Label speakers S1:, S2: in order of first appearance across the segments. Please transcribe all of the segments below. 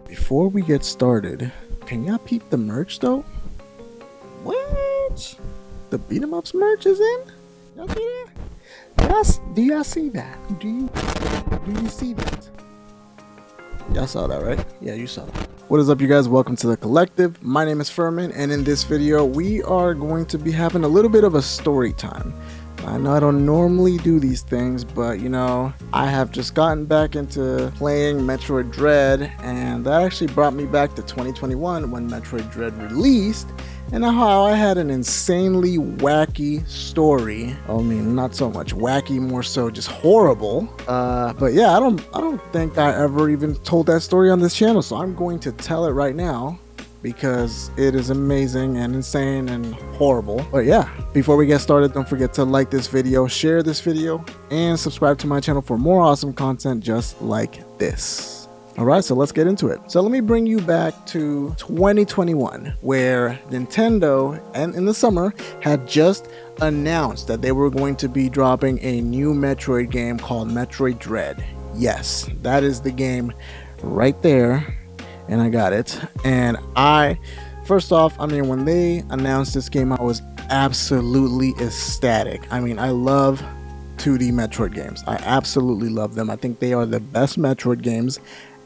S1: Before we get started, can y'all peep the merch though? What? The beat 'em ups merch is in? Y'all see that? Yes. Do y'all see that? Do you see that? Y'all saw that, right? Yeah, you saw that. What is up, you guys? Welcome to the collective. My name is Furman, and in this video we are going to be having a little bit of a story time. I know I don't normally do these things, but you know, I have just gotten back into playing Metroid Dread, and that actually brought me back to 2021 when Metroid Dread released, and how I had an insanely wacky story. I mean, not so much wacky, more so just horrible. But yeah, I don't think I ever even told that story on this channel, so I'm going to tell it right now, because it is amazing and insane and horrible. But yeah, before we get started, don't forget to like this video, share this video, and subscribe to my channel for more awesome content just like this. Alright, so let's get into it. So let me bring you back to 2021, where Nintendo, and in the summer, had just announced that they were going to be dropping a new Metroid game called Metroid Dread. Yes, that is the game right there. And I got it. And first off, I mean, when they announced this game, I was absolutely ecstatic. I mean, I love 2D Metroid games. I absolutely love them. I think they are the best Metroid games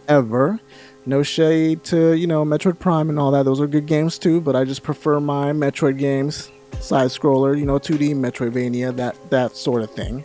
S1: ever. No shade to, you know, Metroid Prime and all that. Those are good games too, but I just prefer my Metroid games. Side scroller, you know, 2D Metroidvania, that sort of thing.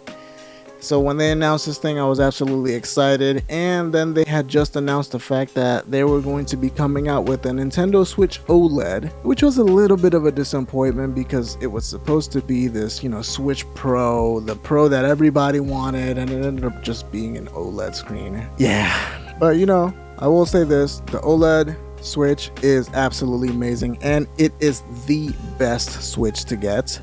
S1: So when they announced this thing, I was absolutely excited, and then they had just announced the fact that they were going to be coming out with a Nintendo Switch OLED, which was a little bit of a disappointment because it was supposed to be this, you know, Switch Pro, the Pro that everybody wanted, and it ended up just being an OLED screen. Yeah, but you know, I will say this, the OLED Switch is absolutely amazing, and it is the best Switch to get.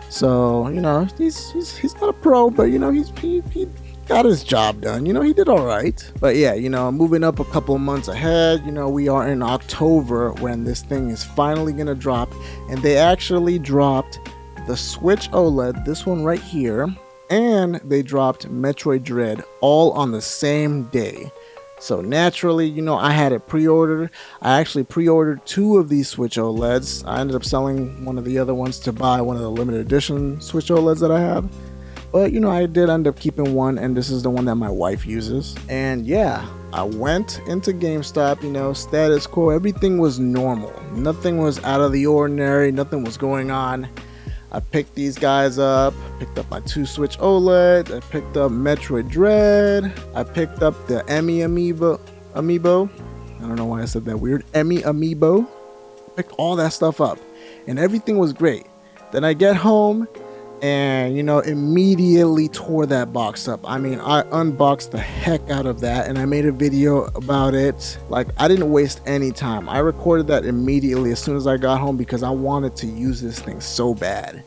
S1: So, you know, he's not a pro, but you know, he got his job done. You know, he did all right. But yeah, you know, moving up a couple of months ahead, you know, we are in October when this thing is finally gonna drop, and they actually dropped the Switch OLED, this one right here, and they dropped Metroid Dread all on the same day. So naturally, you know, I had it pre-ordered. I actually pre-ordered 2 of these Switch OLEDs. I ended up selling one of the other ones to buy one of the limited edition Switch OLEDs that I have. But, you know, I did end up keeping one, and this is the one that my wife uses. And yeah, I went into Gamestop, you know, status quo. Everything was normal. Nothing was out of the ordinary. Nothing was going on. I picked these guys up, picked up my 2 Switch OLED, I picked up Metroid Dread, I picked up the Emmy Amiibo, I don't know why I said that weird, Emmy Amiibo, picked all that stuff up, and everything was great. Then I get home, and you know, immediately tore that box up. I mean, I unboxed the heck out of that, and I made a video about it. Like, I didn't waste any time. I recorded that immediately as soon as I got home because I wanted to use this thing so bad.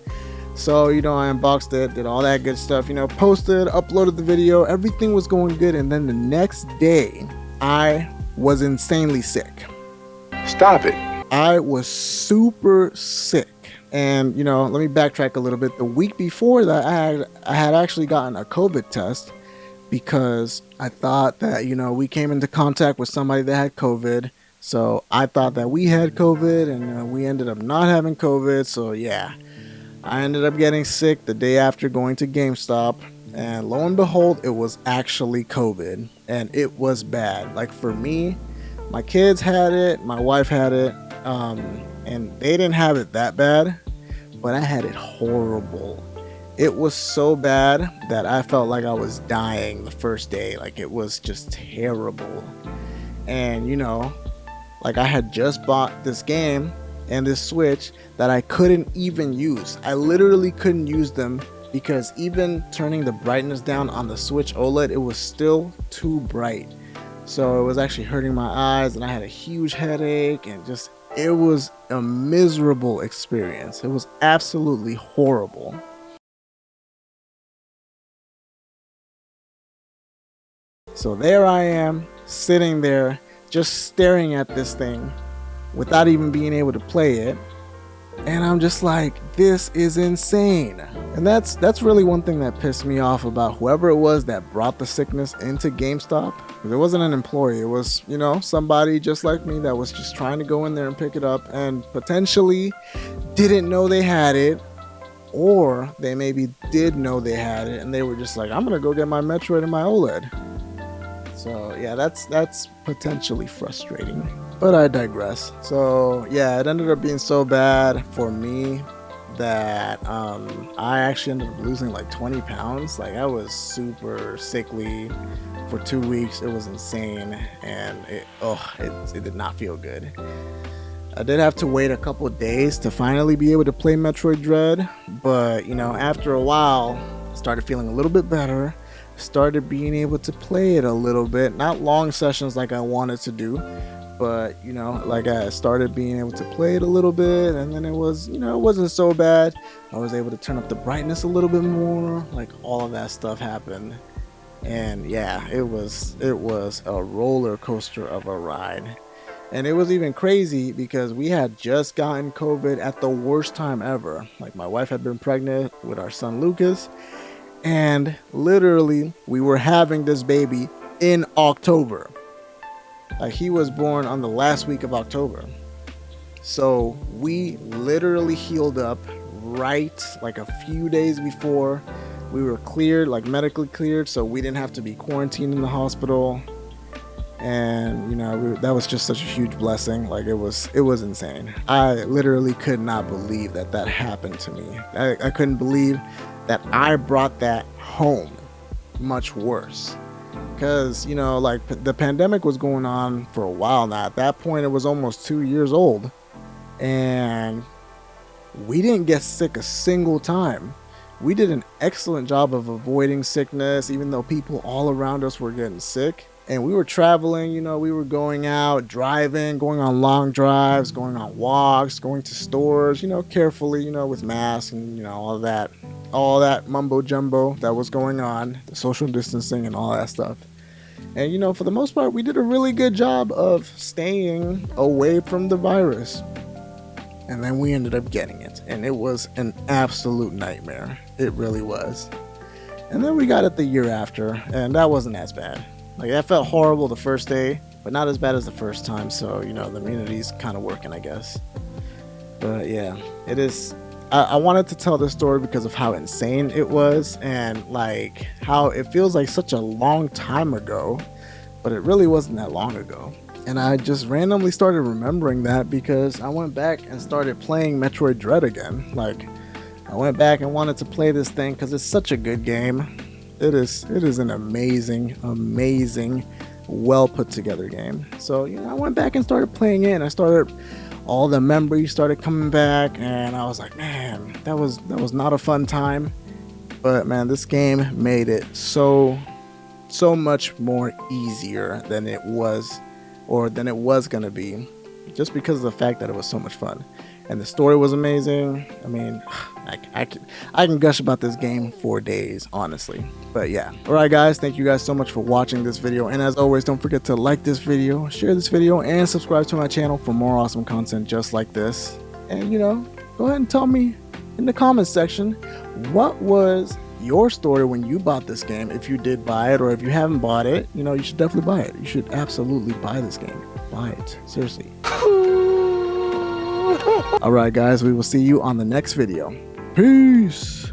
S1: So, you know, I unboxed it, did all that good stuff, you know, posted, uploaded the video, everything was going good, and then the next day, I was insanely sick.
S2: Stop it.
S1: I was super sick. And you know, let me backtrack a little bit. The week before that, I had actually gotten a COVID test because I thought that, you know, we came into contact with somebody that had COVID. So I thought that we had COVID, and we ended up not having COVID. So yeah, I ended up getting sick the day after going to GameStop, and lo and behold, it was actually COVID, and it was bad. Like, for me, my kids had it, my wife had it, and they didn't have it that bad, but I had it horrible. It was so bad that I felt like I was dying the first day. Like, it was just terrible. And you know, like, I had just bought this game and this Switch that I couldn't even use. I literally couldn't use them because even turning the brightness down on the Switch OLED, it was still too bright. So it was actually hurting my eyes, and I had a huge headache, and just, it was a miserable experience. It was absolutely horrible. So there I am, sitting there, just staring at this thing without even being able to play it. And I'm just like, this is insane. And that's really one thing that pissed me off about whoever it was that brought the sickness into GameStop. It wasn't an employee, it was, you know, somebody just like me that was just trying to go in there and pick it up and potentially didn't know they had it, or they maybe did know they had it and they were just like, I'm gonna go get my Metroid and my OLED. So yeah, that's potentially frustrating, but I digress. So yeah, it ended up being so bad for me that I actually ended up losing like 20 pounds. Like, I was super sickly for 2 weeks. It was insane, and it did not feel good. I did have to wait a couple of days to finally be able to play Metroid Dread, but you know, after a while, I started feeling a little bit better. Started being able to play it a little bit, not long sessions like I wanted to do, but you know, like I started being able to play it a little bit, and then it was, you know, it wasn't so bad. I was able to turn up the brightness a little bit more, like all of that stuff happened. And yeah, it was a roller coaster of a ride. And it was even crazy because we had just gotten COVID at the worst time ever. Like, my wife had been pregnant with our son Lucas, and literally we were having this baby in October. Like, he was born on the last week of October. So we literally healed up right like a few days before we were cleared, like medically cleared, so we didn't have to be quarantined in the hospital. And you know, that was just such a huge blessing. Like, it was insane. I literally could not believe that happened to me. I couldn't believe that I brought that home. Much worse, because you know, like, the pandemic was going on for a while now. At that point, it was almost 2 years old, and we didn't get sick a single time. We did an excellent job of avoiding sickness, even though people all around us were getting sick. And we were traveling, you know, we were going out, driving, going on long drives, going on walks, going to stores, you know, carefully, you know, with masks and, you know, all that mumbo jumbo that was going on, the social distancing and all that stuff. And, you know, for the most part, we did a really good job of staying away from the virus. And then we ended up getting it, and it was an absolute nightmare. It really was. And then we got it the year after, and that wasn't as bad. Like, that felt horrible the first day, but not as bad as the first time. So, you know, the immunity's kind of working, I guess. But yeah, it is. I wanted to tell this story because of how insane it was, and like how it feels like such a long time ago, but it really wasn't that long ago. And I just randomly started remembering that because I went back and started playing Metroid Dread again. Like, I went back and wanted to play this thing because it's such a good game. It is an amazing, well put together game. So, you know, I went back and started playing it, and all the memories started coming back, and I was like, man, that was not a fun time. But man, this game made it so much more easier than it was gonna be, just because of the fact that it was so much fun. And the story was amazing. I mean, I can gush about this game for days, honestly. But yeah. Alright guys, thank you guys so much for watching this video. And as always, don't forget to like this video, share this video, and subscribe to my channel for more awesome content just like this. And you know, go ahead and tell me in the comments section, what was your story when you bought this game? If you did buy it, or if you haven't bought it, you know, you should definitely buy it. You should absolutely buy this game. Buy it. Seriously. Alright guys, we will see you on the next video. Peace!